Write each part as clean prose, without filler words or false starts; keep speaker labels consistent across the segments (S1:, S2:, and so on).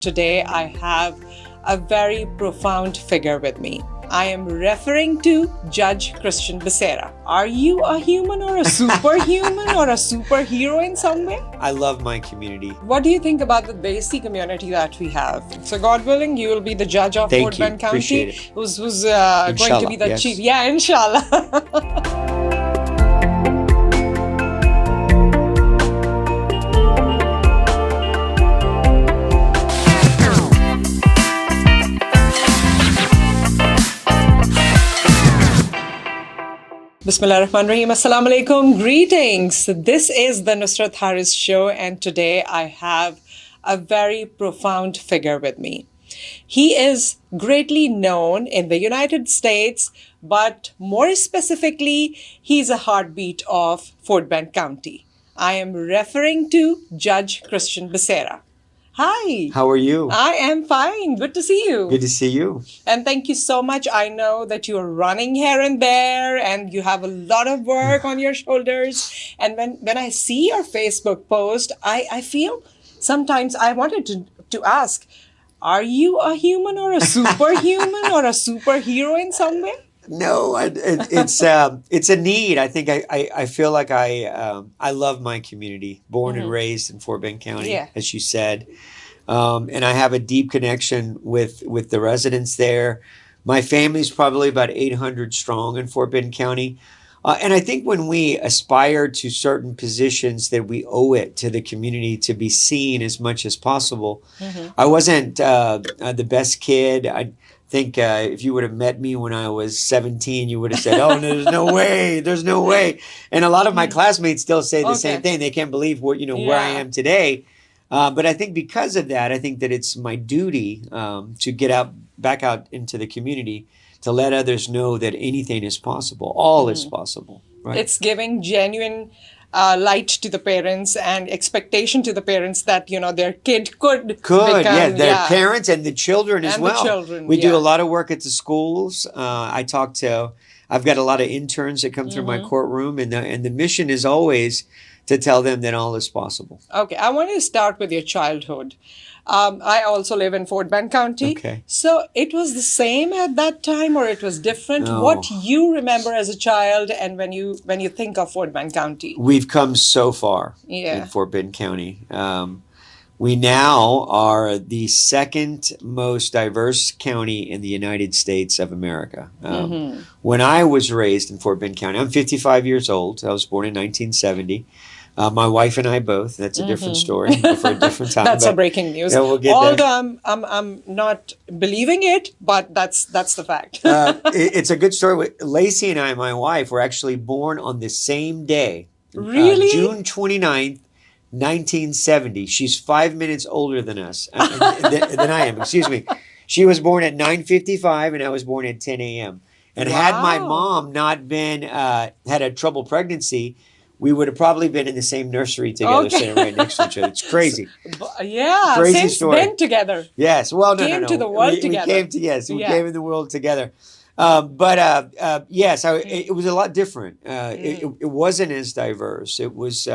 S1: Today, I have a very profound figure with me. I am referring to Judge Christian Becerra. Are you a human or a superhuman or a superhero in some way?
S2: I love my community.
S1: What do you think about the Desi community that we have? So, God willing, you will be the judge of Fort Bend County.
S2: Appreciate it.
S1: Who's going to be the
S2: yes.
S1: chief? Yeah, inshallah. Bismillahirrahmanirrahim. Assalamu alaikum. Greetings. This is the Nusrat Haris Show, and today I have a very profound figure with me. He is greatly known in the United States, but more specifically, he's a heartbeat of Fort Bend County. I am referring to Judge Christian Becerra. Hi.
S2: How are you?
S1: I am fine. Good to see you.
S2: Good to see you.
S1: And thank you so much. I know that you are running here and there and you have a lot of work on your shoulders. And when I see your Facebook post, I feel sometimes I wanted to ask, are you a human or a superhuman or a superhero in some way?
S2: No, it's a need. I think I feel like I love my community, born and raised in Fort Bend County, as you said, and I have a deep connection with the residents there. My family's probably about 800 strong in Fort Bend County, and I think when we aspire to certain positions, that we owe it to the community to be seen as much as possible. I wasn't the best kid. I think if you would have met me when I was 17, you would have said, "Oh, no, there's no way." And a lot of my classmates still say the same thing. They can't believe where I am today. But I think because of that, I think that it's my duty to get back out into the community to let others know that anything is possible. All is possible. Right?
S1: It's giving genuine light to the parents and expectation to the parents that their kid could become,
S2: their parents and the children as well.
S1: The children,
S2: we do a lot of work at the schools. I've got a lot of interns that come through my courtroom, and the mission is always to tell them that all is possible.
S1: Okay, I want to start with your childhood. I also live in Fort Bend County.
S2: Okay.
S1: So it was the same at that time, or it was different?
S2: No.
S1: What you remember as a child, and when you think of Fort Bend County?
S2: We've come so far in Fort Bend County. We now are the second most diverse county in the United States of America. When I was raised in Fort Bend County, I'm 55 years old. I was born in 1970. My wife and I both. That's a different story for a different time.
S1: That's a breaking news.
S2: Yeah, we'll get
S1: Although I'm not believing it, but that's the fact.
S2: It's a good story. Lacey and I, my wife, were actually born on the same day.
S1: Really?
S2: June 29th, 1970. She's 5 minutes older than us, than I am. Excuse me. She was born at 9:55, and I was born at 10 a.m. And had my mom not been had a troubled pregnancy, we would have probably been in the same nursery together, sitting right next to each other. It's crazy. Crazy
S1: since
S2: story.
S1: Been together.
S2: Yes. Well, no.
S1: Came to the world together.
S2: We came in the world together. Yes, it was a lot different. It wasn't as diverse. It was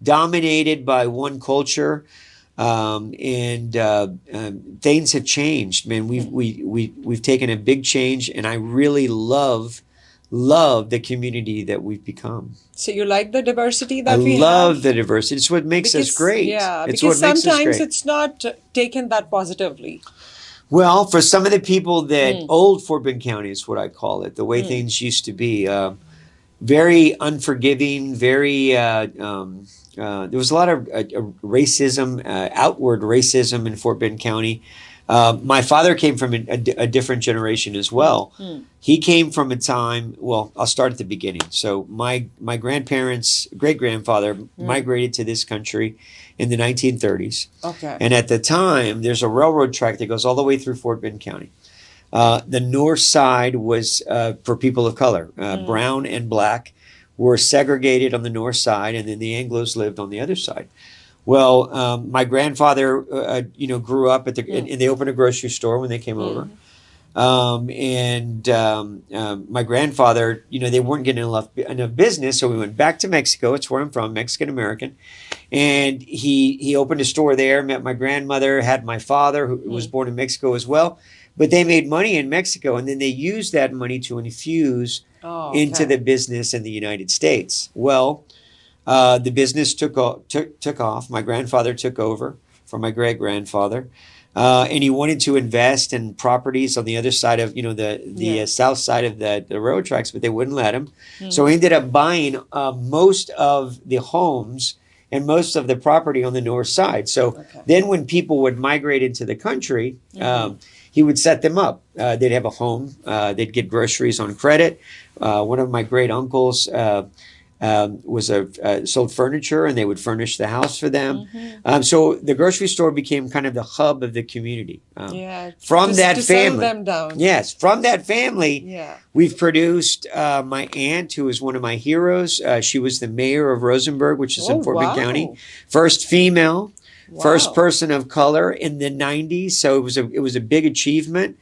S2: dominated by one culture, and things have changed. Man, we've taken a big change, and I really love the community that we've become.
S1: So you like the diversity that we have?
S2: I love the diversity. It's what makes us great.
S1: Yeah,
S2: it's
S1: because
S2: what makes us
S1: sometimes
S2: great.
S1: it's not taken that positively.
S2: Well, for some of the people that old Fort Bend County is what I call it, the way things used to be, very unforgiving, very, there was a lot of racism, outward racism in Fort Bend County. My father came from a different generation as well. He came from a time, well, I'll start at the beginning. So my grandparents, great-grandfather migrated to this country in the 1930s.
S1: Okay.
S2: And at the time, there's a railroad track that goes all the way through Fort Bend County. The north side was for people of color. Brown and black were segregated on the north side, and then the Anglos lived on the other side. Well, my grandfather, grew up and they opened a grocery store when they came over. My grandfather, they weren't getting enough business, so we went back to Mexico. It's where I'm from, Mexican American. And he opened a store there, met my grandmother, had my father, who was born in Mexico as well. But they made money in Mexico, and then they used that money to infuse into the business in the United States. Well, the business took off. My grandfather took over from my great-grandfather. And he wanted to invest in properties on the other side of, the south side of the railroad tracks, but they wouldn't let him. So he ended up buying most of the homes and most of the property on the north side. So then when people would migrate into the country, he would set them up. They'd have a home. They'd get groceries on credit. One of my great uncles sold furniture, and they would furnish the house for them. So the grocery store became kind of the hub of the community. From that family, settle them down. Yes, from that family, we've produced my aunt, who is one of my heroes. She was the mayor of Rosenberg, which is in Fort Bend County. First female, first person of color in the 90s. So it was a big achievement.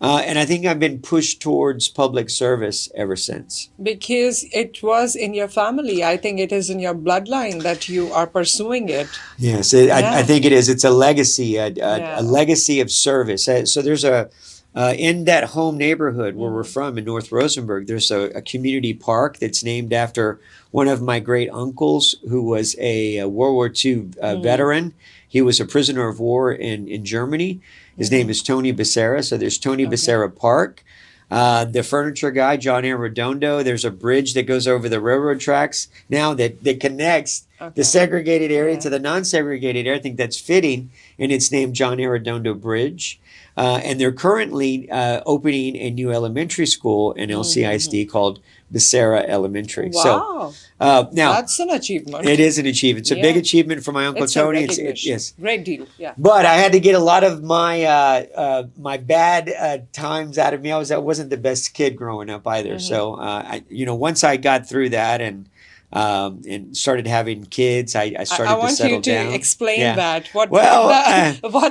S2: And I think I've been pushed towards public service ever since.
S1: Because it was in your family. I think it is in your bloodline that you are pursuing it.
S2: Yes, I think it is. It's a legacy, a legacy of service. So there's in that home neighborhood where we're from in North Rosenberg, there's a community park that's named after one of my great uncles, who was a World War II veteran. He was a prisoner of war in Germany. His name is Tony Becerra. So there's Tony Becerra Park. The furniture guy, John Arredondo. There's a bridge that goes over the railroad tracks now that connects the segregated area to the non-segregated area. I think that's fitting. And it's named John Arredondo Bridge. And they're currently opening a new elementary school in LCISD called Becerra Elementary.
S1: Wow.
S2: So now
S1: that's an achievement.
S2: It is an achievement. It's a big achievement for my Uncle Tony.
S1: Yes. Great deal. Yeah.
S2: But I had to get a lot of my my bad times out of me. I wasn't the best kid growing up either. So once I got through that and started having kids, I started to settle down.
S1: I want you to explain that. What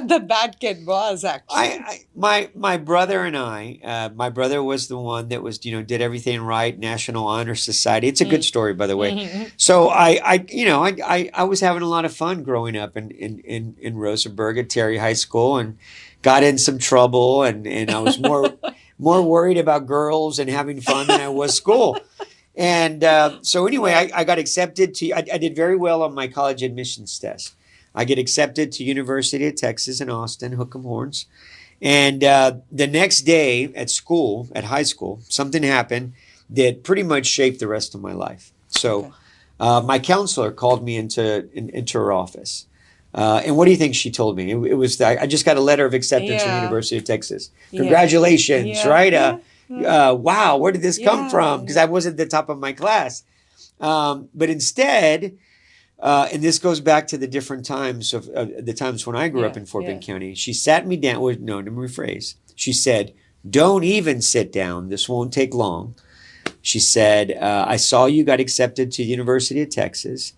S1: the bad kid was actually.
S2: My brother and I, my brother was the one that was, did everything right, National Honor Society. It's a good story, by the way. So I was having a lot of fun growing up in Rosenberg at Terry High School, and got in some trouble, and I was more worried about girls and having fun than I was school. And so anyway, I got accepted to, I did very well on my college admissions test. I get accepted to University of Texas in Austin, Hook 'em Horns. And the next day at school, at high school, something happened that pretty much shaped the rest of my life. So my counselor called me into her office. And what do you think she told me? It was, I just got a letter of acceptance from University of Texas. Congratulations, right? Wow, where did this come from? Because I wasn't the top of my class. But instead, and this goes back to the different times of the times when I grew up in Fort Bend County. She sat me down. Let me rephrase. She said, "Don't even sit down. This won't take long." She said, "I saw you got accepted to the University of Texas.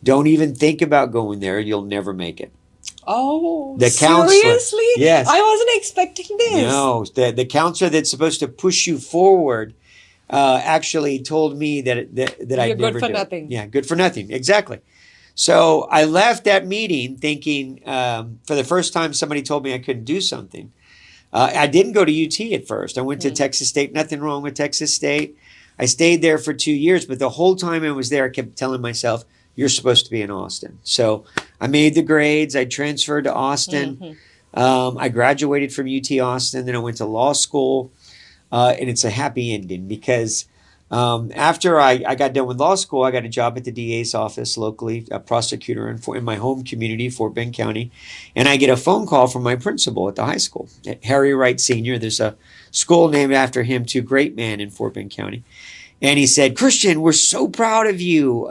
S2: Don't even think about going there. You'll never make it."
S1: Oh,
S2: the counselor.
S1: Seriously?
S2: Yes.
S1: I wasn't expecting this.
S2: No, the counselor that's supposed to push you forward actually told me that I'd never do it.
S1: You're good for nothing.
S2: Yeah, good for nothing. Exactly. So I left that meeting thinking, for the first time, somebody told me I couldn't do something. I didn't go to UT at first. I went to Texas State. Nothing wrong with Texas State. I stayed there for 2 years, but the whole time I was there, I kept telling myself, you're supposed to be in Austin. So I made the grades. I transferred to Austin. I graduated from UT Austin. Then I went to law school. And it's a happy ending because after I got done with law school, I got a job at the DA's office locally, a prosecutor in my home community, Fort Bend County. And I get a phone call from my principal at the high school, Harry Wright Sr. There's a school named after him, too, great man in Fort Bend County. And he said, "Christian, we're so proud of you.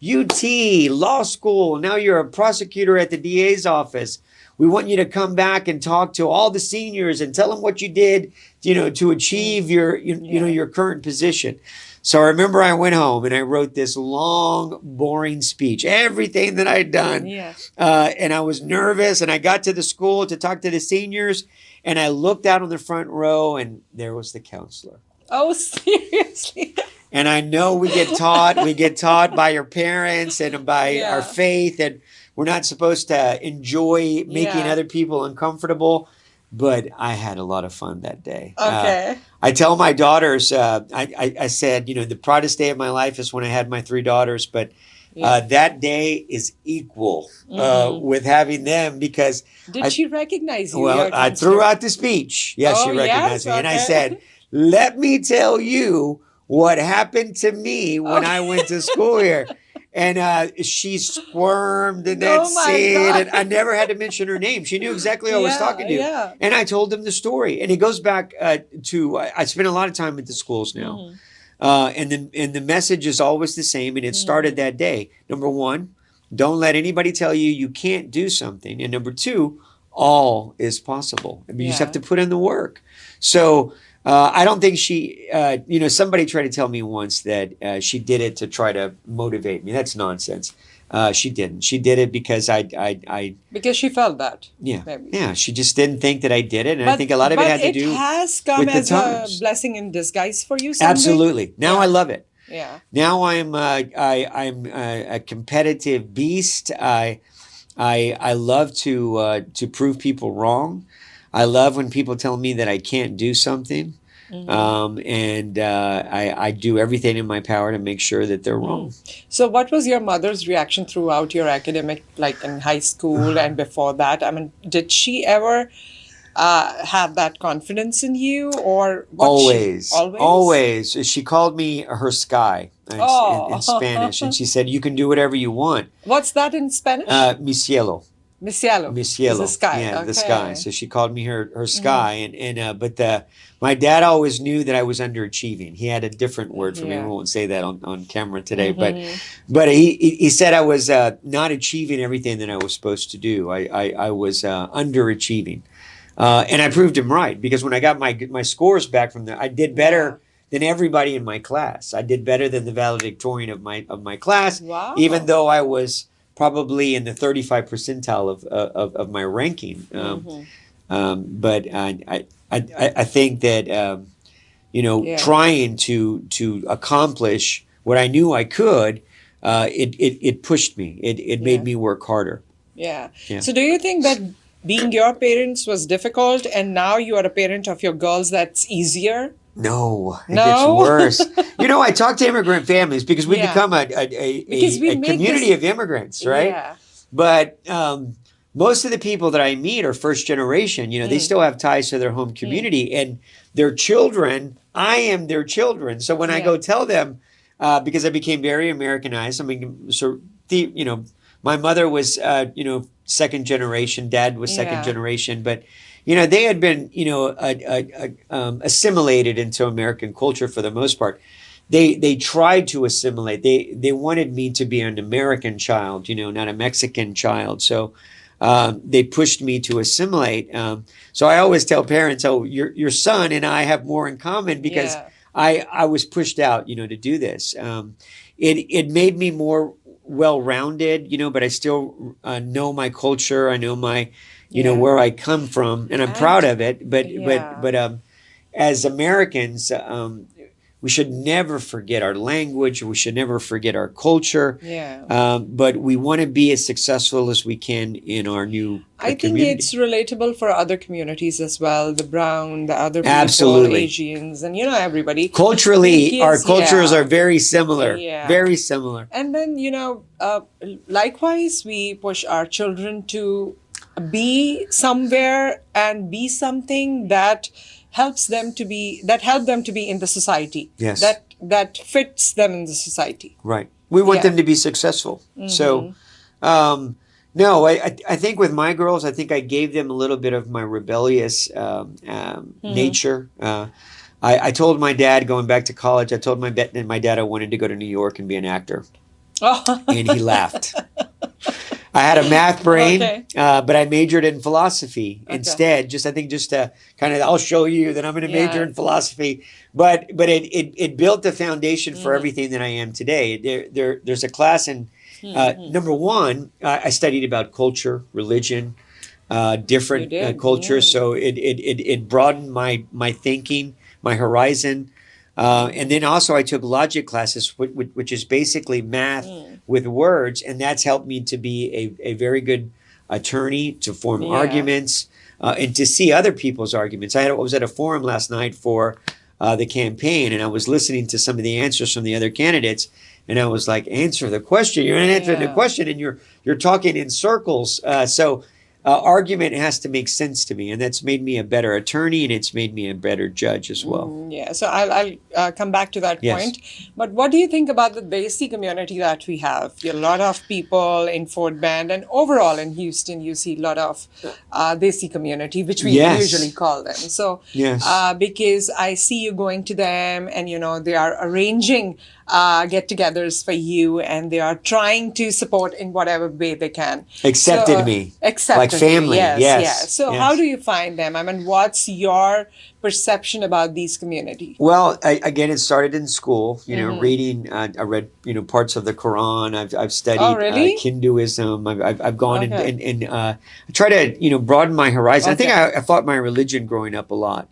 S2: UT, law school, now you're a prosecutor at the DA's office. we want you to come back and talk to all the seniors and tell them what you did, to achieve your, your current position. So I remember I went home and I wrote this long, boring speech, everything that I'd done.
S1: Yeah.
S2: And I was nervous, and I got to the school to talk to the seniors, and I looked out on the front row, and there was the counselor.
S1: Oh, seriously?
S2: And I know we get taught by our parents and by our faith, and we're not supposed to enjoy making other people uncomfortable. But I had a lot of fun that day.
S1: Okay.
S2: I tell my daughters, I said, the proudest day of my life is when I had my 3 daughters, but that day is equal with having them, because...
S1: Did she recognize you?
S2: Well, I threw out the speech. Yes, she recognized me. Okay. And I said, let me tell you what happened to me when I went to school here. And she squirmed in that seat. And I never had to mention her name. She knew exactly who I was talking to.
S1: Yeah.
S2: And I told them the story. And it goes back to, I spend a lot of time at the schools now. And the message is always the same. And it started that day. Number 1, don't let anybody tell you you can't do something. And number 2, all is possible. I mean, you just have to put in the work. So... I don't think she, somebody tried to tell me once that she did it to try to motivate me. That's nonsense. She didn't. She did it because
S1: because she felt that.
S2: Yeah.
S1: Maybe.
S2: Yeah. She just didn't think that I did it. And I think a lot of it had to do with the times.
S1: But it has come as a blessing in disguise for you someday.
S2: Absolutely. Now I love it.
S1: Yeah.
S2: Now I'm a competitive beast. I love to prove people wrong. I love when people tell me that I can't do something, and I do everything in my power to make sure that they're wrong.
S1: So what was your mother's reaction throughout your academic, like in high school and before that? I mean, did she ever have that confidence in you, or
S2: always? She called me her sky in Spanish, and she said, you can do whatever you want.
S1: What's that in Spanish?
S2: Mi cielo.
S1: Mi cielo.
S2: The
S1: sky.
S2: Yeah,
S1: okay.
S2: the sky. So she called me her sky. But my dad always knew that I was underachieving. He had a different word for me. We won't say that on camera today. But he said I was not achieving everything that I was supposed to do. I was underachieving. And I proved him right, because when I got my scores back from there, I did better than everybody in my class. I did better than the valedictorian of my class, even though I was probably in the 35 percentile of my ranking. But I think that, trying to accomplish what I knew I could, it pushed me. It made me work harder.
S1: Yeah. So do you think that being your parents was difficult, and now you are a parent of your girls, that's easier?
S2: No, it gets worse. I talk to immigrant families because we become a community of immigrants, right?
S1: Yeah.
S2: But most of the people that I meet are first generation. They still have ties to their home community, and their children, I am their children. So when I go tell them, because I became very Americanized, I mean, my mother was, second generation, dad was second generation, but they had been, assimilated into American culture for the most part. They tried to assimilate. They wanted me to be an American child, not a Mexican child. So they pushed me to assimilate. So I always tell parents, "Oh, your son and I have more in common," because I was pushed out, to do this. It made me more well-rounded, but I still know my culture. I know my where I come from, and I'm proud of it. But as Americans, we should never forget our language. We should never forget our culture. But we want to be as successful as we can in our new
S1: I think it's relatable for other communities as well. The brown, the other people,
S2: Absolutely.
S1: Asians, and everybody.
S2: Culturally, our cultures are very similar. Very similar.
S1: And then likewise, we push our children to be somewhere and be something that help them to be in the society.
S2: Yes.
S1: That fits them in the society.
S2: Right. We want them to be successful. So, no, I think with my girls, I think I gave them a little bit of my rebellious nature. I told my dad, going back to college, I told my dad I wanted to go to New York and be an actor. And he laughed. I had a math brain,
S1: Okay.
S2: but I majored in philosophy
S1: Okay.
S2: instead. Just I think just to kind of, I'll show you that I'm going to major
S1: Yeah.
S2: in philosophy. But it built the foundation for everything that I am today. There's a class in number one. I studied about culture, religion,
S1: You
S2: different
S1: did.
S2: cultures.
S1: Yeah.
S2: So it broadened my thinking, my horizon. And then also I took logic classes, which is basically math with words, and that's helped me to be a very good attorney, to form
S1: Yeah.
S2: arguments, and to see other people's arguments. I was at a forum last night for the campaign, and I was listening to some of the answers from the other candidates, and I was like, "Answer the question! You're not answering the
S1: Yeah.
S2: question, and you're talking in circles." Argument has to make sense to me, and that's made me a better attorney, and it's made me a better judge as well.
S1: Yeah, so I'll come back to that
S2: Yes.
S1: point. But what do you think about the Desi community that we have? A lot of people in Fort Bend and overall in Houston, you see a lot of Desi community, which we
S2: Yes.
S1: usually call them. So
S2: Yes.
S1: because I see you going to them, and they are arranging get-togethers for you, and they are trying to support in whatever way they can.
S2: Accepted me.
S1: Accepted
S2: Like family.
S1: you, yes,
S2: Yes.
S1: yes. So
S2: Yes.
S1: how do you find them? I mean, what's your perception about these communities?
S2: Well, again, it started in school. Reading. I read parts of the Quran. I've studied
S1: Oh, really?
S2: Hinduism. I've gone
S1: Okay.
S2: and I try to broaden my horizon. I think
S1: Okay.
S2: I fought my religion growing up a lot.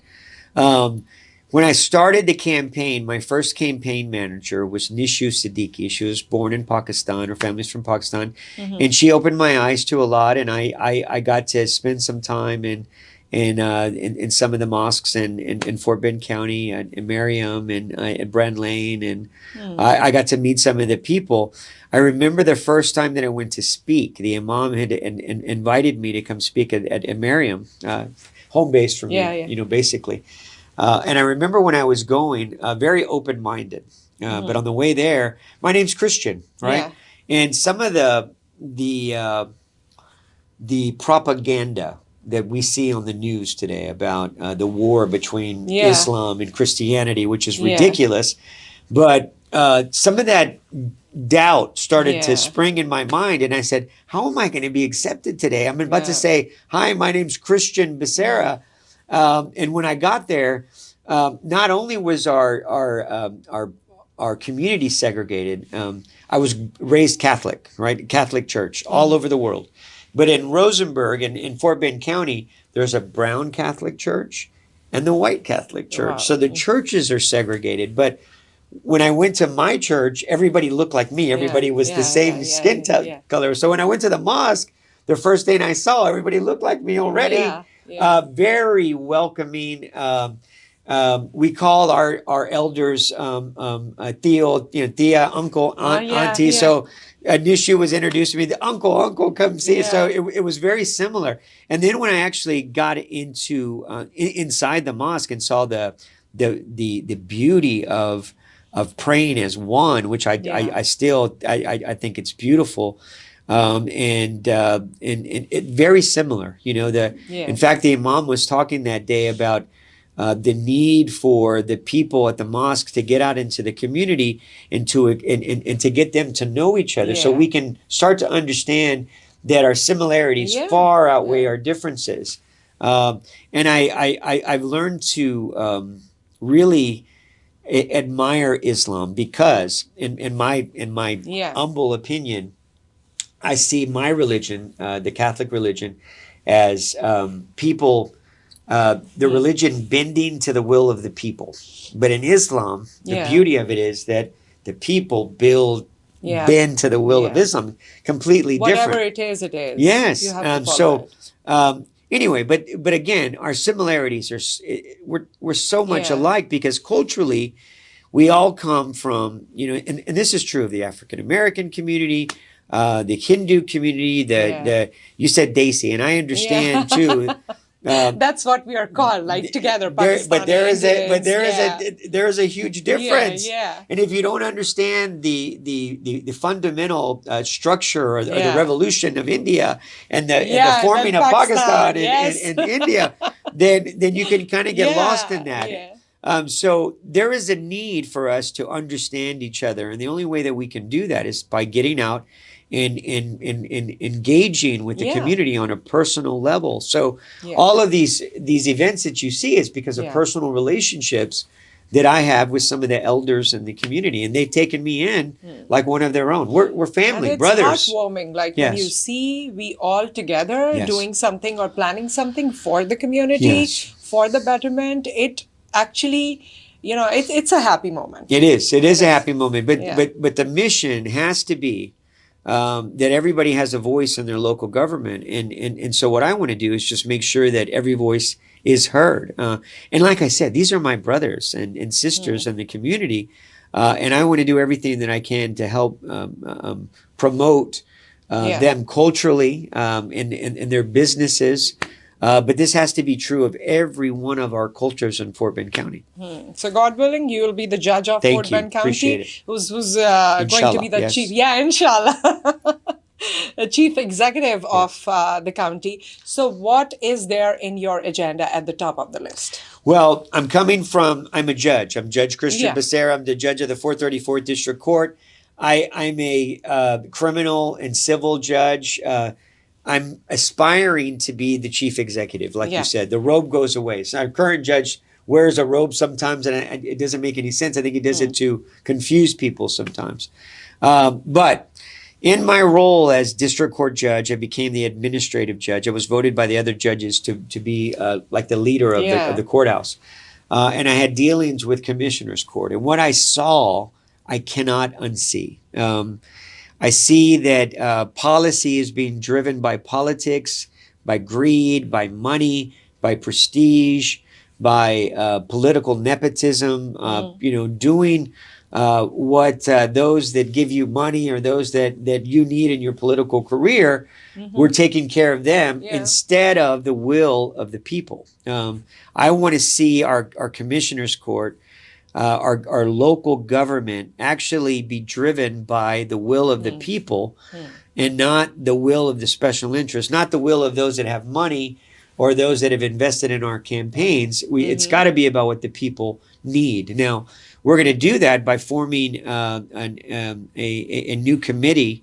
S2: When I started the campaign, my first campaign manager was Nishu Siddiqui. She was born in Pakistan. Her family's from Pakistan. And she opened my eyes to a lot. And I got to spend some time in some of the mosques in Fort Bend County, in Merriam, and at Brand Lane. And I got to meet some of the people. I remember the first time that I went to speak, the imam had invited me to come speak at Merriam, home base for me,
S1: Yeah.
S2: basically. And I remember when I was going, very open-minded. But on the way there, my name's Christian, right?
S1: Yeah.
S2: And some of the propaganda that we see on the news today about the war between Islam and Christianity, which is ridiculous. But some of that doubt started to spring in my mind, and I said, "How am I going to be accepted today? I'm about to say, 'Hi, my name's Christian Becerra.'" And when I got there, not only was our community segregated, I was raised Catholic, right? Catholic church all over the world. But in Rosenberg and in Fort Bend County, there's a brown Catholic church and the white Catholic church.
S1: Wow.
S2: So the churches are segregated. But when I went to my church, everybody looked like me. Everybody was the same skin color. So when I went to the mosque, the first thing I saw, everybody looked like me already. Very welcoming. We call our elders Theo, Tia, uncle, auntie. So Nishu was introduced to me. The uncle, come see us. So it was very similar. And then when I actually got into inside the mosque and saw the beauty of praying as one, which I still think it's beautiful. And it very similar, in fact, the imam was talking that day about the need for the people at the mosque to get out into the community and to get them to know each other, so we can start to understand that our similarities far outweigh our differences. And I've learned to really admire Islam because, in my humble opinion, I see my religion, the Catholic religion, as people, the religion bending to the will of the people. But in Islam, the beauty of it is that the people bend to the will of Islam. Completely different.
S1: Whatever it is, it is.
S2: Yes.
S1: You have to follow it.
S2: Anyway, but again, our similarities we're so much alike because culturally, we all come from, and this is true of the African American community, the Hindu community, you said Desi, and I understand too.
S1: That's what we are called, like together.
S2: But there is a huge difference.
S1: Yeah.
S2: And if you don't understand the fundamental structure or the revolution of India and the forming of Pakistan and India, then you can kind of get lost in that. Yeah. So there is a need for us to understand each other, and the only way that we can do that is by getting out in engaging with the
S1: Yeah.
S2: community on a personal level. So
S1: Yeah.
S2: all of these events that you see is because of
S1: Yeah.
S2: personal relationships that I have with some of the elders in the community, and they've taken me in like one of their own. We're family,
S1: And it's
S2: brothers.
S1: heartwarming, like when you
S2: Yes.
S1: see we all together
S2: Yes.
S1: doing something or planning something for the community,
S2: Yes.
S1: for the betterment. It actually, it's a happy moment.
S2: It is. It is a
S1: is.
S2: happy moment, but
S1: Yeah.
S2: but the mission has to be that everybody has a voice in their local government, and so what I want to do is just make sure that every voice is heard. And like I said, these are my brothers and sisters in the community, and I want to do everything that I can to help promote
S1: Yeah.
S2: them culturally in their businesses. But this has to be true of every one of our cultures in Fort Bend County.
S1: So God willing, you will be the judge of
S2: Thank
S1: Fort
S2: you.
S1: Bend
S2: Appreciate
S1: County,
S2: it.
S1: who's going to
S2: Inshallah,
S1: be the
S2: yes.
S1: chief. Yeah, inshallah. The chief executive of the county. So what is there in your agenda at the top of the list?
S2: Well, I'm a judge. I'm Judge Christian
S1: Yeah.
S2: Becerra. I'm the judge of the 434th District Court. I'm a criminal and civil judge. I'm aspiring to be the chief executive, like
S1: Yeah.
S2: you said. The robe goes away. So our current judge wears a robe sometimes, and it doesn't make any sense. I think he does it to confuse people sometimes. But in my role as district court judge, I became the administrative judge. I was voted by the other judges to be like the leader of,
S1: Yeah.
S2: of the courthouse. And I had dealings with commissioner's court. And what I saw, I cannot unsee. I see that policy is being driven by politics, by greed, by money, by prestige, by political nepotism, doing what those that give you money or those that you need in your political career, we're taking care of them instead of the will of the people. I want to see our commissioner's court, our local government actually be driven by the will of the people and not the will of the special interests, not the will of those that have money or those that have invested in our campaigns. It's got to be about what the people need. Now, we're going to do that by forming a new committee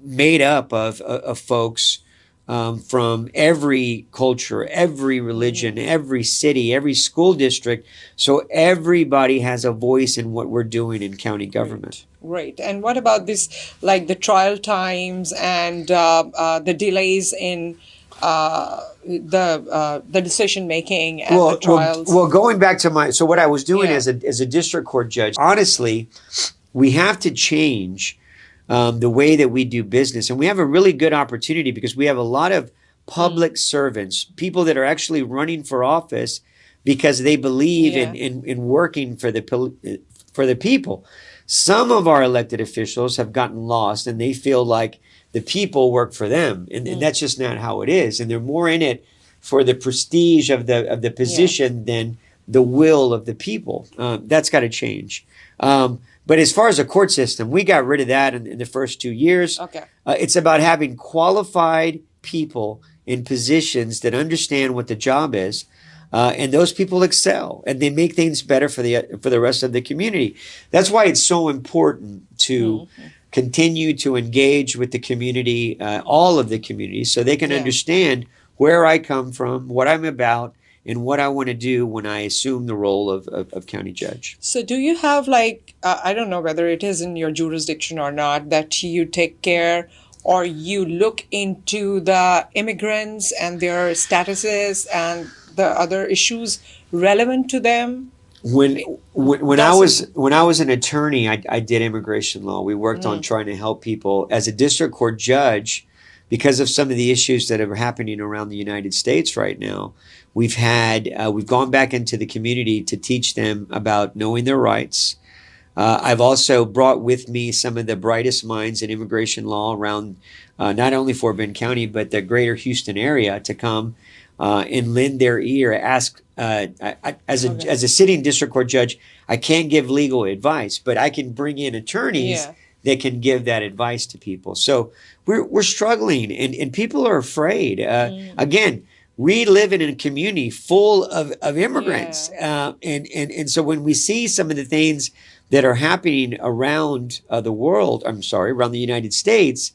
S2: made up of folks from every culture, every religion, every city, every school district. So everybody has a voice in what we're doing in county government.
S1: Right. And what about this, like the trial times and the delays in the decision making and the trials?
S2: Well, going back to what I was doing as a district court judge, honestly, we have to change the way that we do business. And we have a really good opportunity because we have a lot of public servants, people that are actually running for office because they believe in working for the people. Some of our elected officials have gotten lost and they feel like the people work for them. And that's just not how it is. And they're more in it for the prestige of the position than the will of the people. That's got to change. But as far as the court system, we got rid of that in the first 2 years.
S1: Okay.
S2: It's about having qualified people in positions that understand what the job is, and those people excel and they make things better for the rest of the community. That's why it's so important to continue to engage with the community, all of the community, so they can understand where I come from, what I'm about, and what I want to do when I assume the role of county judge.
S1: So do you have I don't know whether it is in your jurisdiction or not, that you take care or you look into the immigrants and their statuses and the other issues relevant to them?
S2: When I was an attorney, I did immigration law. We worked on trying to help people. As a district court judge, because of some of the issues that are happening around the United States right now, we've gone back into the community to teach them about knowing their rights. I've also brought with me some of the brightest minds in immigration law around not only Fort Bend County, but the greater Houston area to come and lend their ear, ask. As a sitting district court judge, I can't give legal advice, but I can bring in attorneys that can give that advice to people. So we're struggling, and people are afraid. Again, we live in a community full of immigrants. And so when we see some of the things that are happening around the world, around the United States,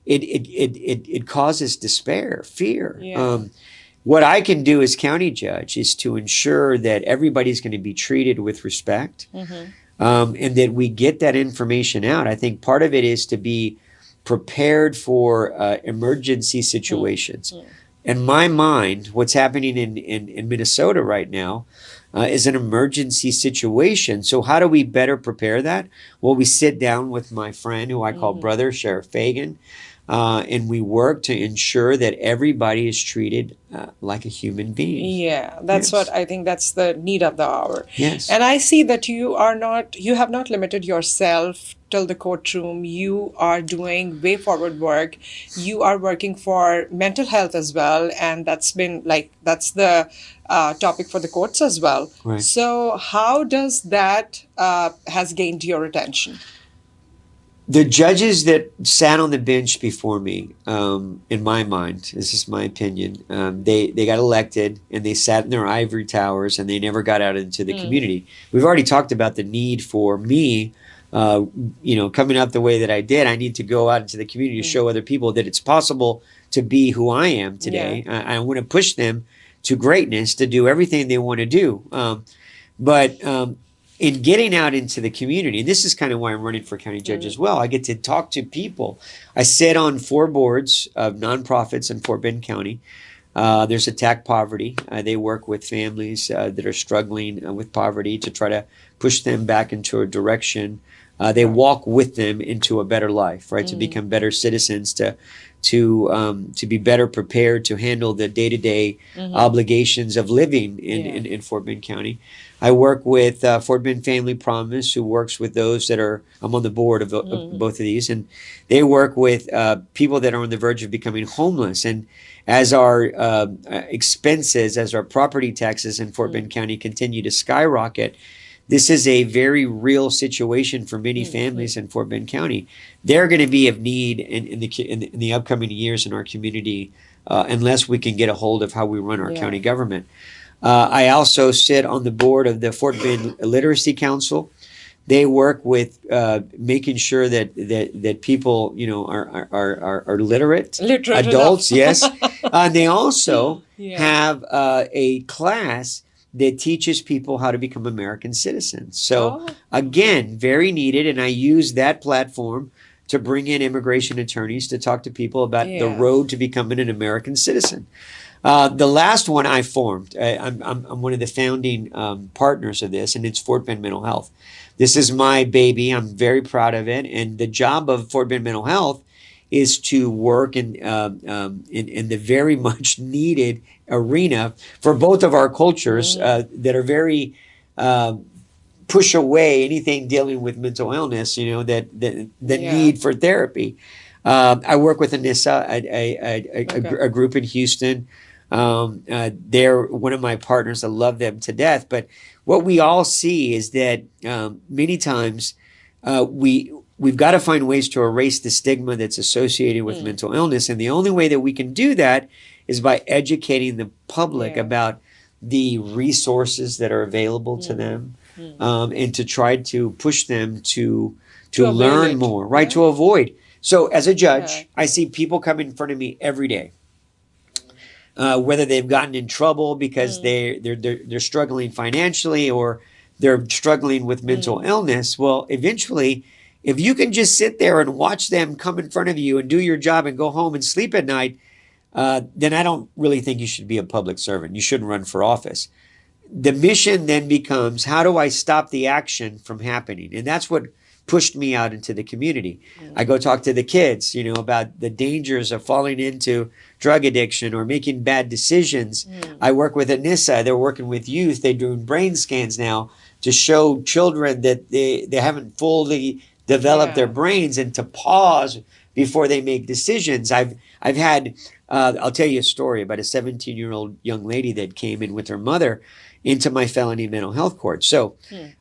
S2: it causes despair, fear. What I can do as county judge is to ensure that everybody's going to be treated with respect, and that we get that information out. I think part of it is to be prepared for emergency situations. In my mind, what's happening in Minnesota right now is an emergency situation. So how do we better prepare that? Well, we sit down with my friend, who I call brother, Sheriff Fagan, and we work to ensure that everybody is treated like a human being.
S1: Yeah, that's what I think, that's the need of the hour.
S2: Yes.
S1: And I see that you have not limited yourself till the courtroom. You are doing way forward work. You are working for mental health as well. And that's the topic for the courts as well.
S2: Right.
S1: So how does that has gained your attention?
S2: The judges that sat on the bench before me, in my mind, this is my opinion, they got elected and they sat in their ivory towers and they never got out into the community. We've already talked about the need for me, coming out the way that I did. I need to go out into the community to show other people that it's possible to be who I am today. I want to push them to greatness, to do everything they want to do. But in getting out into the community, and this is kind of why I'm running for county judge as well, I get to talk to people. I sit on 4 boards of nonprofits in Fort Bend County. There's Attack Poverty. They work with families that are struggling with poverty to try to push them back into a direction. They walk with them into a better life, right? To become better citizens, to be better prepared to handle the day-to-day obligations of living in Fort Bend County. I work with Fort Bend Family Promise, who works with those that are, I'm on the board of both of these, and they work with people that are on the verge of becoming homeless. And as our expenses, as our property taxes in Fort Bend County continue to skyrocket, this is a very real situation for many families in Fort Bend County. They're going to be of need in the upcoming years in our community, unless we can get a hold of how we run our county government. I also sit on the board of the Fort Bend Literacy Council. They work with making sure that people, are literate adults. Yes, they also have a class that teaches people how to become American citizens. So again, very needed, and I use that platform to bring in immigration attorneys to talk to people about the road to becoming an American citizen. The last one I formed, I'm one of the founding partners of this, and it's Fort Bend Mental Health. This is my baby. I'm very proud of it. And the job of Fort Bend Mental Health is to work in the very much needed arena for both of our cultures that are very push away anything dealing with mental illness, that need for therapy. I work with Anissa, a group in Houston. They're one of my partners. I love them to death. But what we all see is that many times we've got to find ways to erase the stigma that's associated with mental illness. And the only way that we can do that is by educating the public about the resources that are available to them, and to try to push them to learn more, right? To avoid. So as a judge, I see people come in front of me every day. Whether they've gotten in trouble because they're struggling financially, or they're struggling with mental illness. Well, eventually, if you can just sit there and watch them come in front of you and do your job and go home and sleep at night, then I don't really think you should be a public servant. You shouldn't run for office. The mission then becomes, how do I stop the action from happening? And that's what pushed me out into the community. I go talk to the kids, about the dangers of falling into drug addiction or making bad decisions. I work with Anissa. They're working with youth. They're doing brain scans now to show children that they haven't fully developed their brains, and to pause before they make decisions. I've had, I'll tell you a story about a 17-year-old young lady that came in with her mother into my felony mental health court. So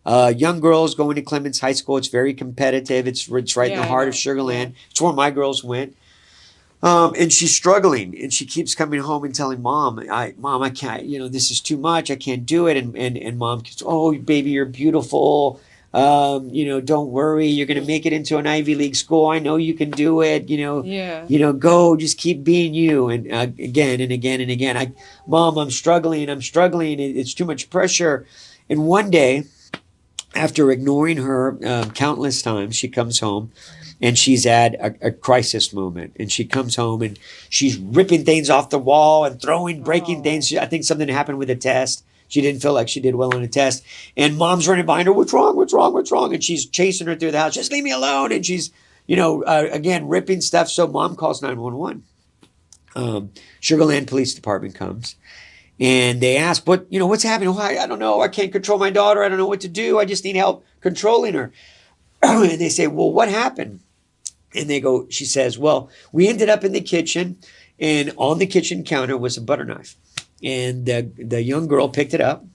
S2: young girls going to Clements High School. It's very competitive. It's right in the heart of Sugar Land. It's where my girls went. And she's struggling, and she keeps coming home and telling mom, I can't, this is too much. I can't do it. And mom goes, oh, baby, you're beautiful. Don't worry. You're going to make it into an Ivy League school. I know you can do it.
S1: Yeah.
S2: Go, just keep being you. And again and again and again, mom, I'm struggling. It's too much pressure. And one day, after ignoring her countless times, she comes home. And she's at a crisis moment. And she comes home and she's ripping things off the wall and breaking things. I think something happened with a test. She didn't feel like she did well on a test. And mom's running behind her. What's wrong? And she's chasing her through the house. Just leave me alone. And she's, again, ripping stuff. So mom calls 911. Sugar Land Police Department comes. And they ask, what's happening? Why? I don't know. I can't control my daughter. I don't know what to do. I just need help controlling her. And they say, well, what happened? And she says, well, we ended up in the kitchen, and on the kitchen counter was a butter knife. And the young girl picked it up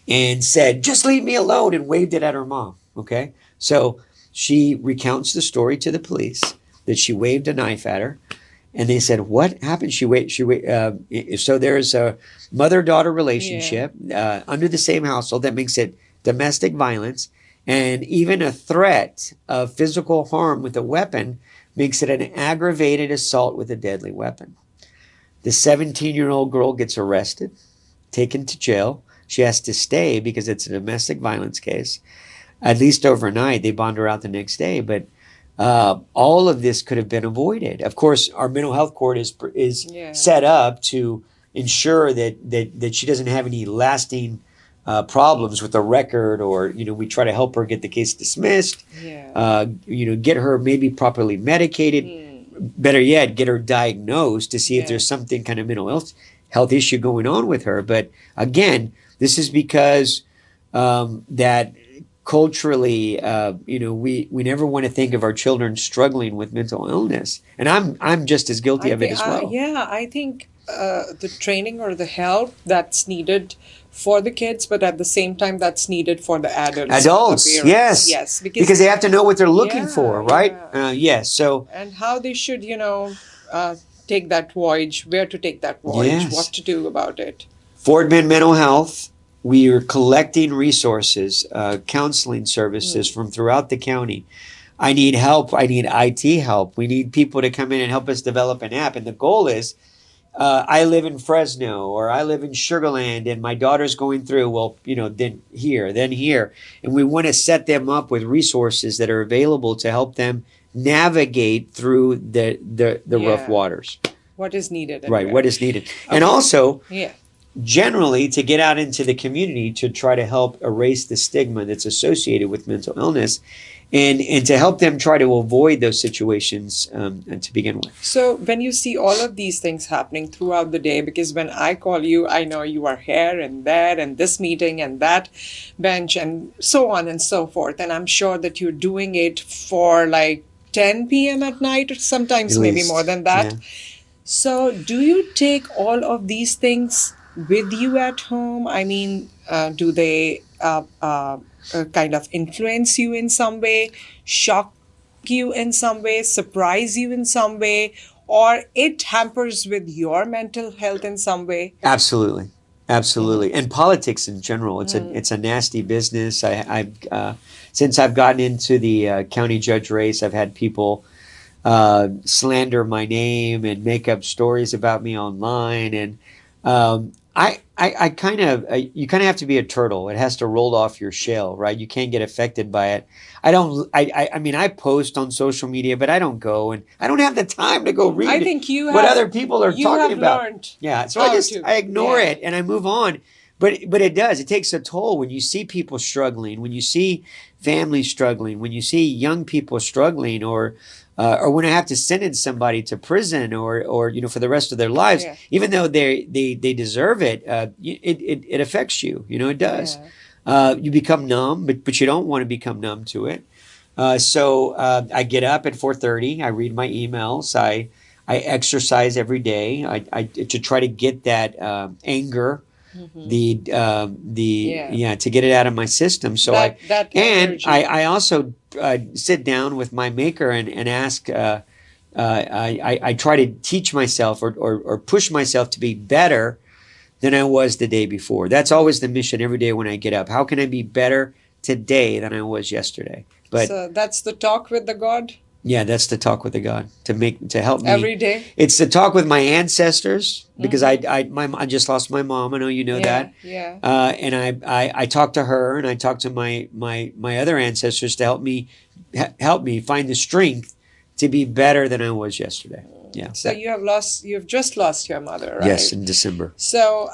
S2: and said, just leave me alone, and waved it at her mom. Okay. So she recounts the story to the police that she waved a knife at her. And they said, what happened? So there's a mother-daughter relationship under the same household that makes it domestic violence. And even a threat of physical harm with a weapon makes it an aggravated assault with a deadly weapon. The 17-year-old girl gets arrested, taken to jail. She has to stay because it's a domestic violence case, at least overnight. They bond her out the next day. But all of this could have been avoided. Of course, our mental health court is set up to ensure that she doesn't have any lasting problems with the record, or we try to help her get the case dismissed. Get her maybe properly medicated. Better yet, get her diagnosed to see if there's something kind of mental health issue going on with her. But again, this is because that culturally, we never want to think of our children struggling with mental illness, and I'm just as guilty of it as well.
S1: I think the training or the help that's needed for the kids, but at the same time that's needed for the adults.
S2: Yes, because they have to know what they're looking for, right? Yes. So,
S1: and how they should take that voyage, where to take that voyage, what to do about it.
S2: Fort Bend Mental Health, we are collecting resources, counseling services from throughout the county. I need help. I need IT help. We need people to come in and help us develop an app. And the goal is, I live in Fresno, or I live in Sugar Land, and my daughter's going through, then here. And we want to set them up with resources that are available to help them navigate through the rough waters.
S1: What is needed.
S2: Right, what is needed. Okay. And also, generally, to get out into the community to try to help erase the stigma that's associated with mental illness, and to help them try to avoid those situations to begin with.
S1: So when you see all of these things happening throughout the day, because when I call you, I know you are here and there and this meeting and that bench and so on and so forth. And I'm sure that you're doing it for like 10 p.m. at night, or sometimes maybe more than that. Yeah. So do you take all of these things with you at home? I mean, do they kind of influence you in some way, shock you in some way, surprise you in some way, or it hampers with your mental health in some way?
S2: Absolutely. And politics in general, it's a nasty business. I've since I've gotten into the county judge race, I've had people slander my name and make up stories about me online, and you kind of have to be a turtle. It has to roll off your shell, right? You can't get affected by it. I mean, I post on social media, but I don't go, and I don't have the time to go read what other people are talking about. So I ignore it and I move on. But it does. It takes a toll when you see people struggling, when you see families struggling, when you see young people struggling, or when I have to sentence somebody to prison or for the rest of their lives, even though they deserve it, it affects you. It does. You become numb, but you don't want to become numb to it. So I get up at 4:30. I read my emails. I exercise every day. I to try to get that anger. To get it out of my system. So I also sit down with my maker and ask I try to teach myself or push myself to be better than I was the day before. That's always the mission every day when I get up. How can I be better today than I was yesterday? But
S1: so that's the talk with the God
S2: yeah, that's the talk with the God to help me
S1: every day.
S2: It's the talk with my ancestors because I just lost my mom. I know you know that.
S1: Yeah.
S2: And I talk to her and I talk to my other ancestors to help me find the strength to be better than I was yesterday. Yeah.
S1: So you've just lost your mother, right?
S2: Yes, in December.
S1: So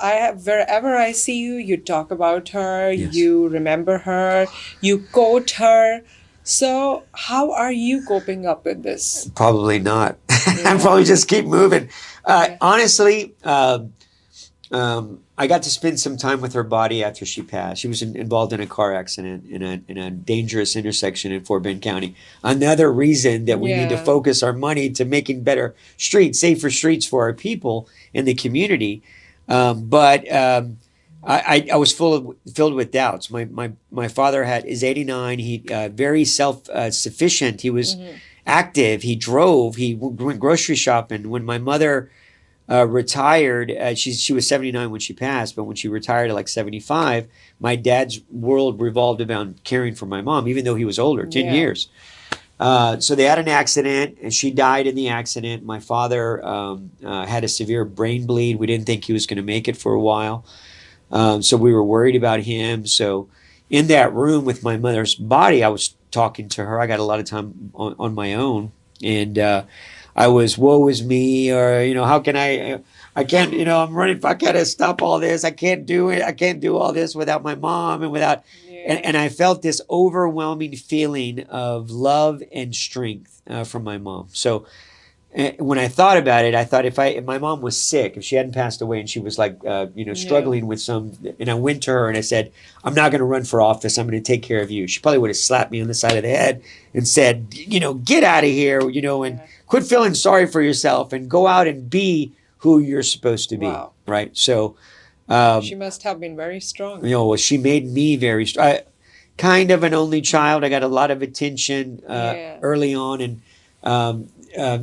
S1: wherever I see you, you talk about her,
S2: Yes.
S1: you remember her, you quote her. So how are you coping up with this?
S2: Probably not. I probably just keep moving. Honestly, I got to spend some time with her body after she passed. She was involved in a car accident in a dangerous intersection in Fort Bend County. Another reason that we need to focus our money to making better streets, safer streets for our people in the community. I was filled with doubts. My father is 89. He very self-sufficient. He was active. He drove. He went grocery shopping. When my mother retired, she was 79 when she passed, but when she retired at like 75, my dad's world revolved around caring for my mom, even though he was older, 10 years. So they had an accident, and she died in the accident. My father had a severe brain bleed. We didn't think he was going to make it for a while. So we were worried about him. So in that room with my mother's body, I was talking to her. I got a lot of time on my own. And I was, woe is me, or, how can I can't, I'm running, I gotta stop all this. I can't do it. I can't do all this without my mom and without, and I felt this overwhelming feeling of love and strength from my mom. So when I thought about it, I thought if my mom was sick, if she hadn't passed away and she was like, struggling with and I went to her and I said, I'm not going to run for office. I'm going to take care of you. She probably would have slapped me on the side of the head and said, get out of here, and quit feeling sorry for yourself and go out and be who you're supposed to be. Wow. Right. So,
S1: she must have been very strong.
S2: She made me very strong. Kind of an only child. I got a lot of attention early on, and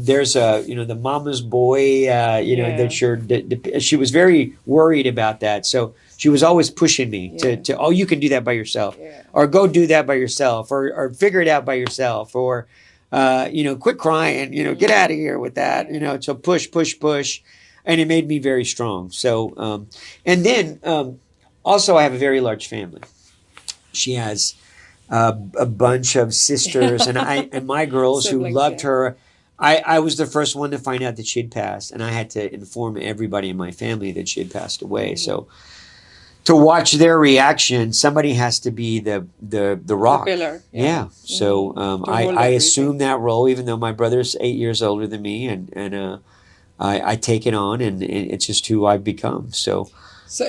S2: there's the mama's boy, that she was very worried about that. So she was always pushing me to, oh, you can do that by yourself, or go do that by yourself, or figure it out by yourself, or, quit crying, get out of here with that, so push. And it made me very strong. So, and then, also I have a very large family. She has a bunch of sisters and my girls who loved her. I was the first one to find out that she had passed, and I had to inform everybody in my family that she had passed away. So to watch their reaction, somebody has to be the rock.
S1: The pillar.
S2: Yeah. So I assume that role, even though my brother's 8 years older than me, and I take it on, and it's just who I've become. So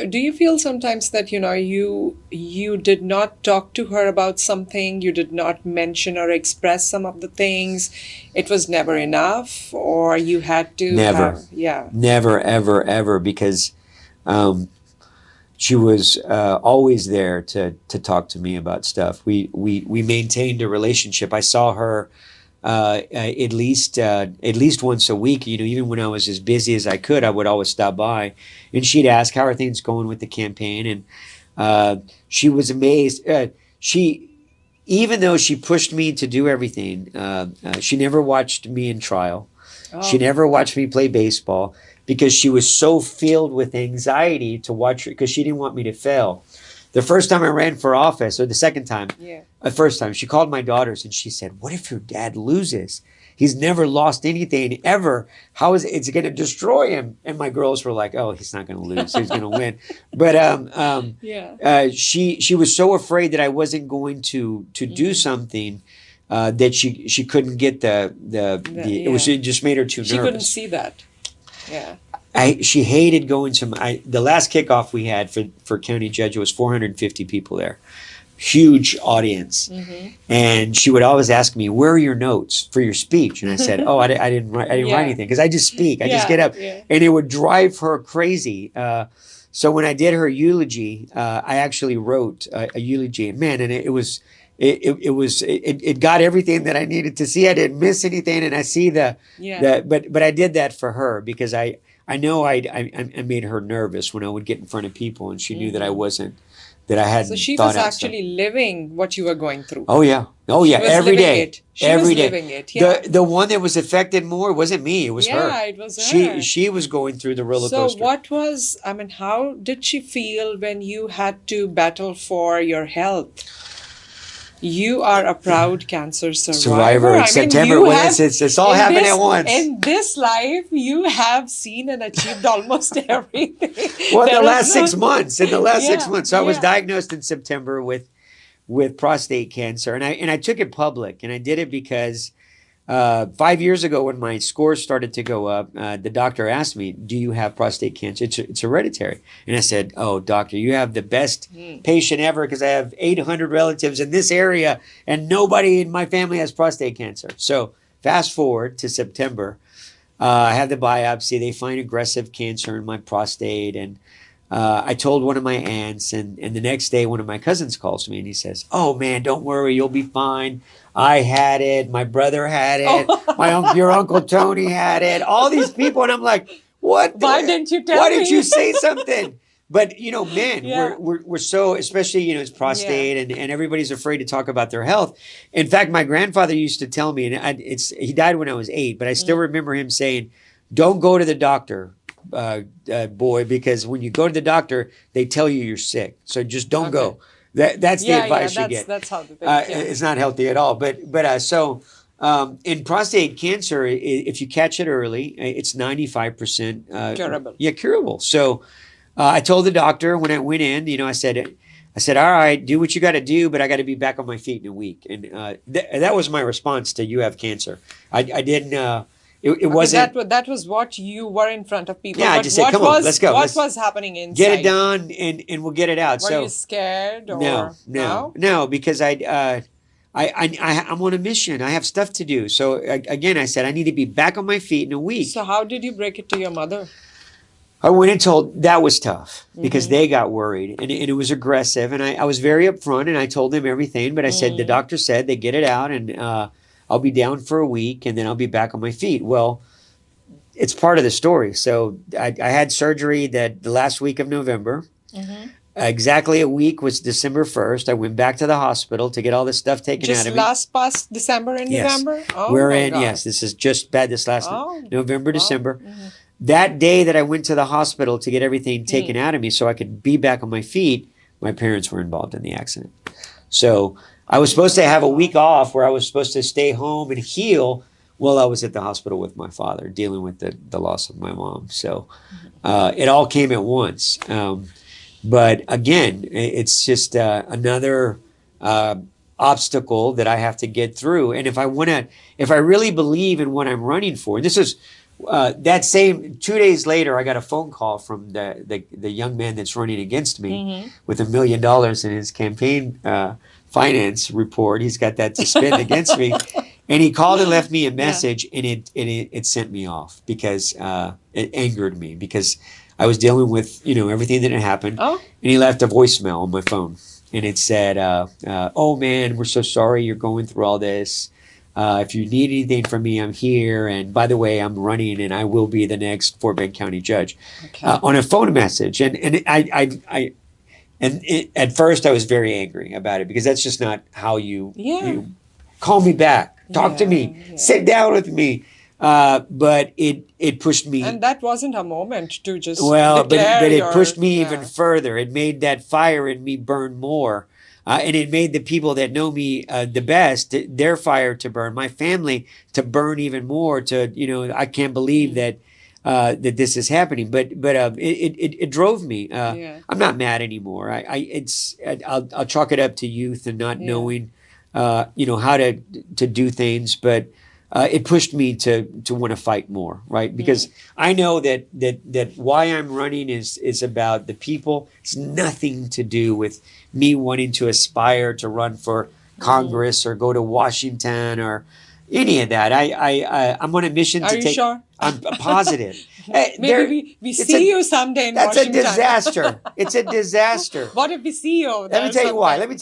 S1: do you feel sometimes that, you did not talk to her about something, you did not mention or express some of the things, it was never enough, or you had to?
S2: Never, ever, because she was always there to talk to me about stuff. We maintained a relationship. I saw her at least once a week. Even when I was as busy as I could, I would always stop by, and she'd ask, how are things going with the campaign? And she was amazed. Even though she pushed me to do everything, she never watched me in trial. She never watched me play baseball, because she was so filled with anxiety to watch her, because she didn't want me to fail. The first time I ran for office, or the second time, the first time, she called my daughters and she said, what if your dad loses? He's never lost anything ever. How is it's going to destroy him? And my girls were like, oh, he's not going to lose. He's going to win. But she was so afraid that I wasn't going to do something that she couldn't get it just made her too nervous.
S1: She couldn't see that. Yeah.
S2: She hated going to the last kickoff we had for county judge. It was 450 people there, huge audience, and she would always ask me, "Where are your notes for your speech?" And I said, "Oh, I didn't write anything, because I just speak. I just get up," and it would drive her crazy. So when I did her eulogy, I actually wrote a eulogy, and man, and it was it got everything that I needed to see. I didn't miss anything, and I see but I did that for her because I know I made her nervous when I would get in front of people, and she knew that I wasn't, that I hadn't.
S1: So she
S2: thought
S1: was
S2: out
S1: actually living what you were going through.
S2: Oh yeah,
S1: She was
S2: every
S1: living
S2: day,
S1: it. She was living it. Yeah.
S2: The one that was affected more wasn't me; it was her.
S1: Yeah, it was her.
S2: She was going through the roller
S1: So
S2: coaster.
S1: how did she feel when you had to battle for your health? You are a proud cancer survivor.
S2: In September, it's all happening at once.
S1: In this life, you have seen and achieved almost everything.
S2: Well, in the last 6 months. So I was
S1: Yeah.
S2: diagnosed in September with prostate cancer, and I took it public, and I did it because 5 years ago, when my scores started to go up, the doctor asked me, "Do you have prostate cancer? It's hereditary." And I said, "Oh, doctor, you have the best patient ever, because I have 800 relatives in this area, and nobody in my family has prostate cancer." So fast forward to September, I have the biopsy. They find aggressive cancer in my prostate, and I told one of my aunts, and the next day one of my cousins calls me and he says, "Oh man, don't worry, you'll be fine. I had it. My brother had it. Your uncle Tony had it. All these people." And I'm like, "What?
S1: Why didn't you tell me?
S2: Why didn't you say something?" But men,
S1: Yeah.
S2: we're so, especially it's prostate, and everybody's afraid to talk about their health. In fact, my grandfather used to tell me, and he died when I was 8, but I still remember him saying, "Don't go to the doctor, boy, because when you go to the doctor, they tell you you're sick. So just don't go." That's the advice you get.
S1: That's how the thing.
S2: It's not healthy at all. But in prostate cancer, if you catch it early, it's 95%
S1: Curable.
S2: Yeah, curable. So I told the doctor when I went in, I said, "All right, do what you got to do, but I got to be back on my feet in a week." And that was my response to, "You have cancer." I didn't. It wasn't.
S1: That was what you were in front of people.
S2: Yeah, I just said, "Come on, let's go.
S1: What was happening inside?
S2: Get it done, and we'll get it out."
S1: Were you scared? Or
S2: No, because I'm on a mission. I have stuff to do. So again, I said I need to be back on my feet in a week.
S1: So how did you break it to your mother?
S2: I went and told. That was tough because they got worried, and it was aggressive. And I was very upfront, and I told them everything. But I said, the doctor said they get it out, and I'll be down for a week, and then I'll be back on my feet. Well, it's part of the story. So I had surgery the last week of November. Exactly a week was December 1st. I went back to the hospital to get all this stuff taken out of me.
S1: Just past December and November? Oh,
S2: yes, this is just bad this last November, December. That day that I went to the hospital to get everything taken out of me so I could be back on my feet, my parents were involved in the accident. So I was supposed to have a week off where I was supposed to stay home and heal while I was at the hospital with my father, dealing with the loss of my mom. So it all came at once. But again, it's just another obstacle that I have to get through. And if I really believe in what I'm running for, and this is that same 2 days later, I got a phone call from the young man that's running against me with $1 million in his campaign finance report. He's got that to spend against me. And he called and left me a message, and it sent me off because it angered me because I was dealing with everything that had happened. And he left a voicemail on my phone, and it said, "Oh man, we're so sorry you're going through all this. If you need anything from me, I'm here. And by the way, I'm running, and I will be the next Fort Bend County judge." On a phone message, at first I was very angry about it because that's just not how you call me back. Talk to me. Sit down with me. But it pushed me.
S1: And that wasn't a moment to just
S2: but it pushed me even further. It made that fire in me burn more. And it made the people that know me the best, their fire to burn, my family to burn even more. I can't believe that this is happening. But it drove me. I'm not mad anymore. I'll chalk it up to youth and not knowing how to do things, but it pushed me to want to fight more, right? Because I know that why I'm running is about the people. It's nothing to do with me wanting to aspire to run for Congress or go to Washington or any of that. I'm on a mission to take.
S1: Are you sure?
S2: I'm positive.
S1: Maybe we see you someday in Washington.
S2: That's a disaster. It's a disaster.
S1: What if we see you?
S2: Let me tell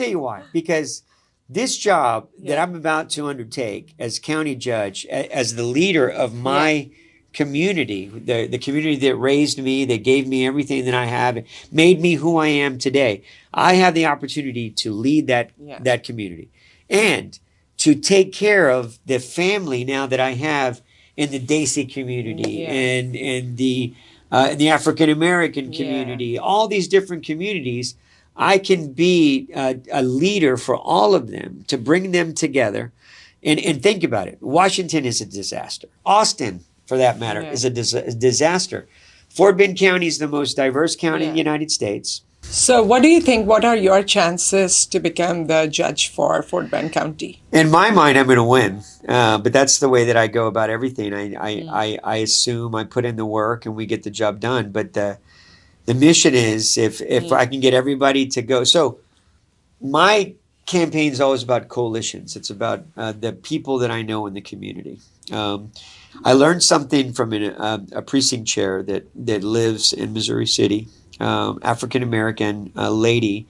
S2: you why. Because this job that I'm about to undertake as county judge, as the leader of my community, the community that raised me, that gave me everything that I have, made me who I am today. I have the opportunity to lead that community and to take care of the family now that I have in the Desi community and in the African American community, all these different communities. I can be a leader for all of them to bring them together. And think about it. Washington is a disaster. Austin, for that matter, is a disaster. Fort Bend County is the most diverse county in the United States.
S1: So what do you think? What are your chances to become the judge for Fort Bend County?
S2: In my mind, I'm going to win. But that's the way that I go about everything. I assume I put in the work and we get the job done. But the mission is if I can get everybody to go. So my campaign is always about coalitions. It's about the people that I know in the community. I learned something from a precinct chair that lives in Missouri City, African American lady.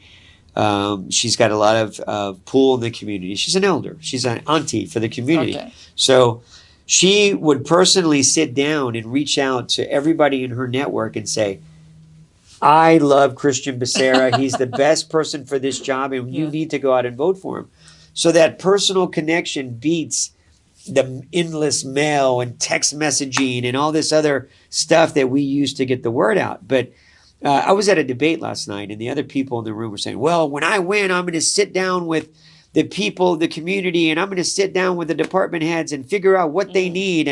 S2: She's got a lot of pull in the community. She's an elder. She's an auntie for the community. Okay. So she would personally sit down and reach out to everybody in her network and say, I love Christian Becerra. He's the best person for this job, and you need to go out and vote for him. So that personal connection beats the endless mail and text messaging and all this other stuff that we use to get the word out. But I was at a debate last night, and the other people in the room were saying, well, when I win, I'm going to sit down with the people, the community, and I'm going to sit down with the department heads and figure out what they need.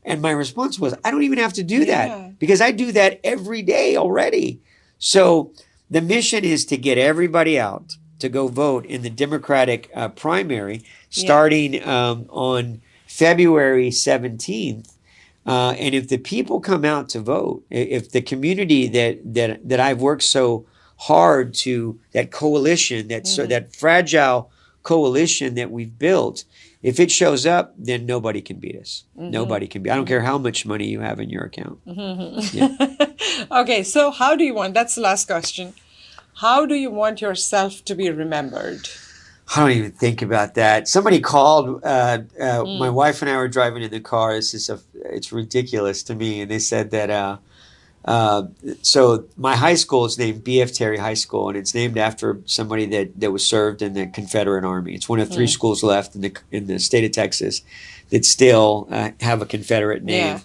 S2: And my response was, I don't even have to do that because I do that every day already. So the mission is to get everybody out to go vote in the Democratic primary starting on February 17th. And if the people come out to vote, if the community that I've worked so hard to, that coalition, that fragile coalition that we've built, if it shows up, then nobody can beat us. Nobody can beat. I don't care how much money you have in your account.
S1: Okay, so how do you want, that's the last question. How do you want yourself to be remembered?
S2: I don't even think about that. Somebody called, my wife and I were driving in the car. It's ridiculous to me. And they said that, so my high school is named B.F. Terry High School, and it's named after somebody that was served in the Confederate Army. It's one of three schools left in the state of Texas that still have a Confederate name.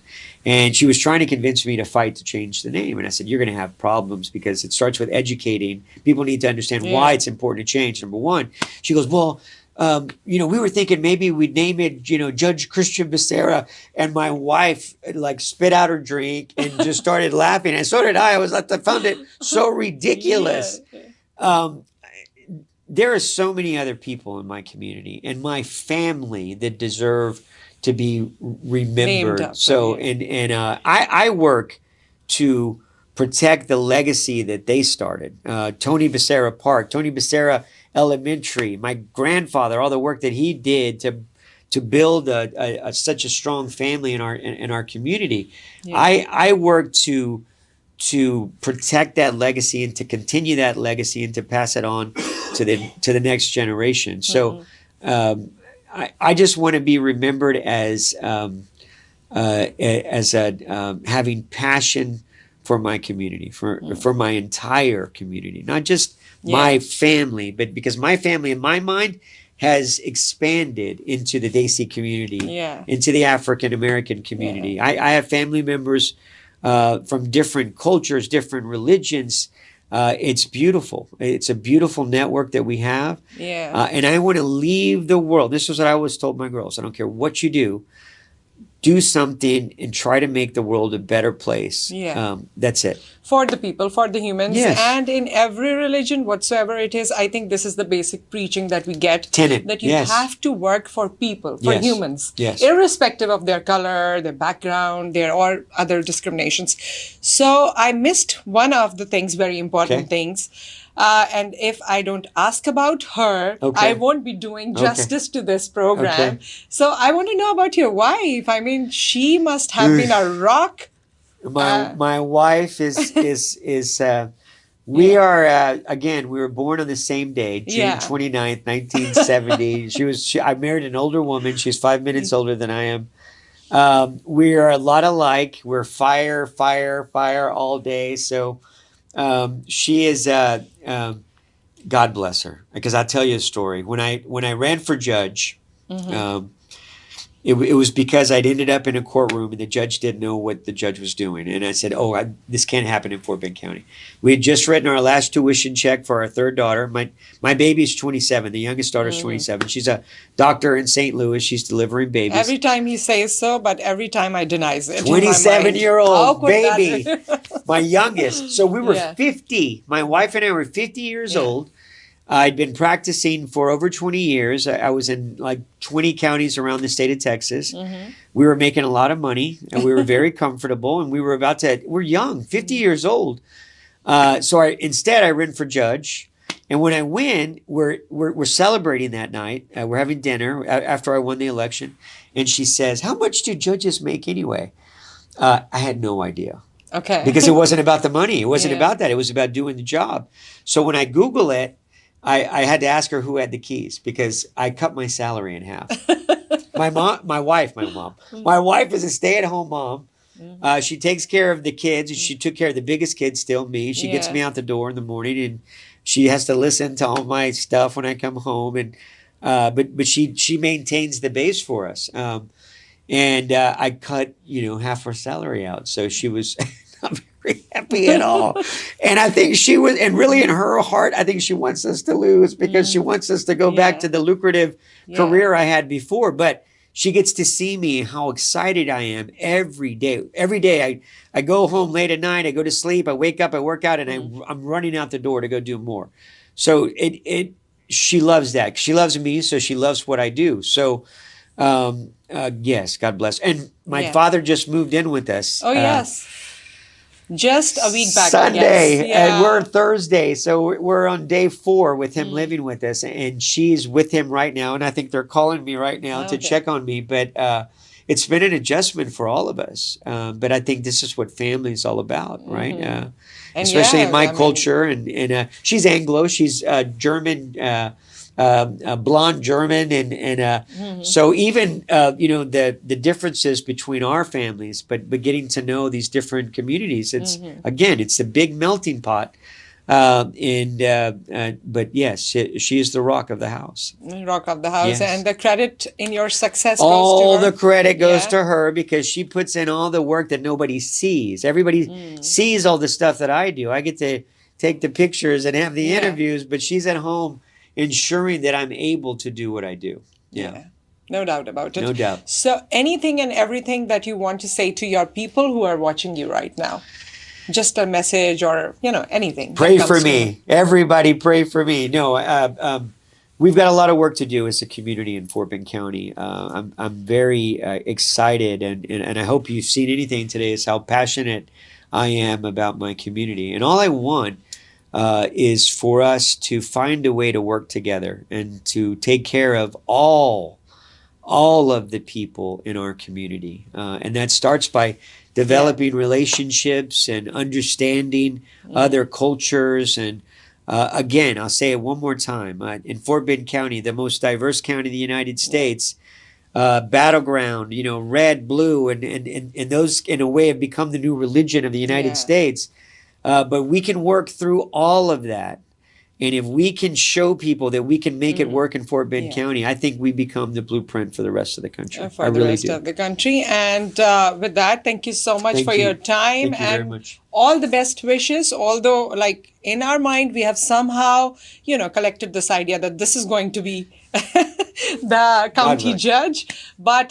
S2: And she was trying to convince me to fight to change the name. And I said, you're going to have problems because it starts with educating. People need to understand why it's important to change, number one. She goes, well, we were thinking maybe we'd name it, Judge Christian Becerra. And my wife spit out her drink and just started laughing. And so did I. I found it so ridiculous. There are so many other people in my community and my family that deserve to be remembered. I work to protect the legacy that they started. Tony Becerra Park, Tony Becerra Elementary, my grandfather, all the work that he did to build such a strong family in our community. I work to protect that legacy and to continue that legacy and to pass it on to the next generation. So I just want to be remembered as having passion for my community, for my entire community, not just my family, but because my family in my mind has expanded into the Desi community, into the African American community. I have family members from different cultures, different religions. It's beautiful. It's a beautiful network that we have. And I want to leave the world. This is what I always told my girls. I don't care what you do something and try to make the world a better place. That's it.
S1: For the people, for the humans. And in every religion, whatsoever it is, I think this is the basic preaching that we get.
S2: Tenet.
S1: That you have to work for people, for humans. Irrespective of their color, their background, or other discriminations. So I missed one of the things, very important things. And if I don't ask about her, I won't be doing justice to this program. So I want to know about your wife. I mean, she must have been a rock.
S2: My wife is We are, again, we were born on the same day, June 29th, 1970. I married an older woman. She's 5 minutes older than I am. We are a lot alike. We're fire, fire, fire all day. So she is, God bless her. Because I'll tell you a story. When I ran for judge, it was because I'd ended up in a courtroom and the judge didn't know what the judge was doing. And I said, this can't happen in Fort Bend County. We had just written our last tuition check for our third daughter. My baby's 27. The youngest daughter's 27. She's a doctor in St. Louis. She's delivering babies.
S1: Every time he says so, but every time I denies it.
S2: 27-year-old baby. My youngest. So we were 50. My wife and I were 50 years old. I'd been practicing for over 20 years. I was in like 20 counties around the state of Texas. We were making a lot of money and we were very comfortable and we're young, 50 years old. So instead I ran for judge. And when I win, we're celebrating that night. We're having dinner after I won the election. And she says, "How much do judges make anyway?" I had no idea.
S1: Okay.
S2: Because it wasn't about the money. It wasn't about that. It was about doing the job. So when I Google it, I had to ask her who had the keys because I cut my salary in half. My wife is a stay-at-home mom. She takes care of the kids. And she took care of the biggest kid, still me. She gets me out the door in the morning, and she has to listen to all my stuff when I come home. And but she maintains the base for us. And I cut half her salary out, so she was not very happy at all. And I think she was, and really in her heart, I think she wants us to lose because she wants us to go back to the lucrative career I had before. But she gets to see me how excited I am every day. Every day I go home late at night, I go to sleep, I wake up, I work out, and I'm running out the door to go do more. So she loves that. She loves me, so she loves what I do. So yes, God bless. And my father just moved in with us.
S1: Oh, yes. Just a week back.
S2: Sunday, and we're Thursday, so we're on day 4 with him living with us, and she's with him right now, and I think they're calling me right now to check on me, but it's been an adjustment for all of us, but I think this is what family is all about, right? Especially in my culture, and she's Anglo, she's German, blonde German, and so even the differences between our families, but getting to know these different communities, it's again, it's a big melting pot. But yes, she is the rock of the house.
S1: Rock of the house, and the credit in your success
S2: all
S1: goes to her.
S2: The credit goes to her because she puts in all the work that nobody sees. Everybody sees all the stuff that I do. I get to take the pictures and have the interviews, but she's at home ensuring that I'm able to do what I do. Yeah.
S1: No doubt about it.
S2: No doubt.
S1: So anything and everything that you want to say to your people who are watching you right now? Just a message or, anything.
S2: Pray for me. Everybody pray for me. No, we've got a lot of work to do as a community in Fort Bend County. I'm very excited, and I hope you've seen anything today is how passionate I am about my community. And all I want is for us to find a way to work together and to take care of all of the people in our community. And that starts by developing relationships and understanding other cultures. And again, I'll say it one more time. In Fort Bend County, the most diverse county in the United States, battleground, red, blue, and those in a way have become the new religion of the United States. But we can work through all of that. And if we can show people that we can make it work in Fort Bend County, I think we become the blueplint for the rest of the country.
S1: For the rest of the country. And with that, thank you so much for your time.
S2: Thank you very much.
S1: All the best wishes. Although, like, in our mind, we have somehow, collected this idea that this is going to be the county judge.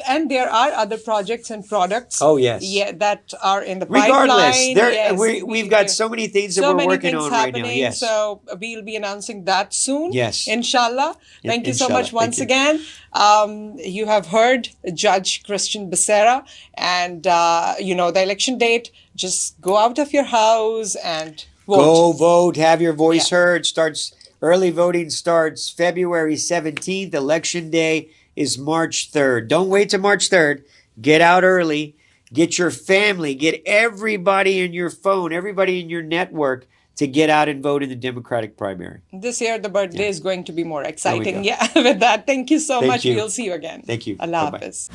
S1: And there are other projects and products.
S2: Oh, yes.
S1: Yeah, that are in the
S2: Regardless,
S1: pipeline.
S2: we've got so many things that we're working on right now. Yes.
S1: So we'll be announcing that soon.
S2: Yes.
S1: Inshallah. Thank you so much once again. You have heard Judge Christian Becerra, and the election date. Just go out of your house and vote.
S2: Go vote. Have your voice heard. Early voting starts February 17th. Election day is March 3rd. Don't wait till March 3rd. Get out early. Get your family. Get everybody in your phone, everybody in your network to get out and vote in the Democratic primary.
S1: This year, the birthday is going to be more
S2: There we
S1: exciting.
S2: go.
S1: Yeah, with that, thank you so
S2: Thank
S1: much.
S2: you.
S1: We'll see you again.
S2: Thank you.
S1: Allah
S2: Bye-bye.
S1: Hafiz.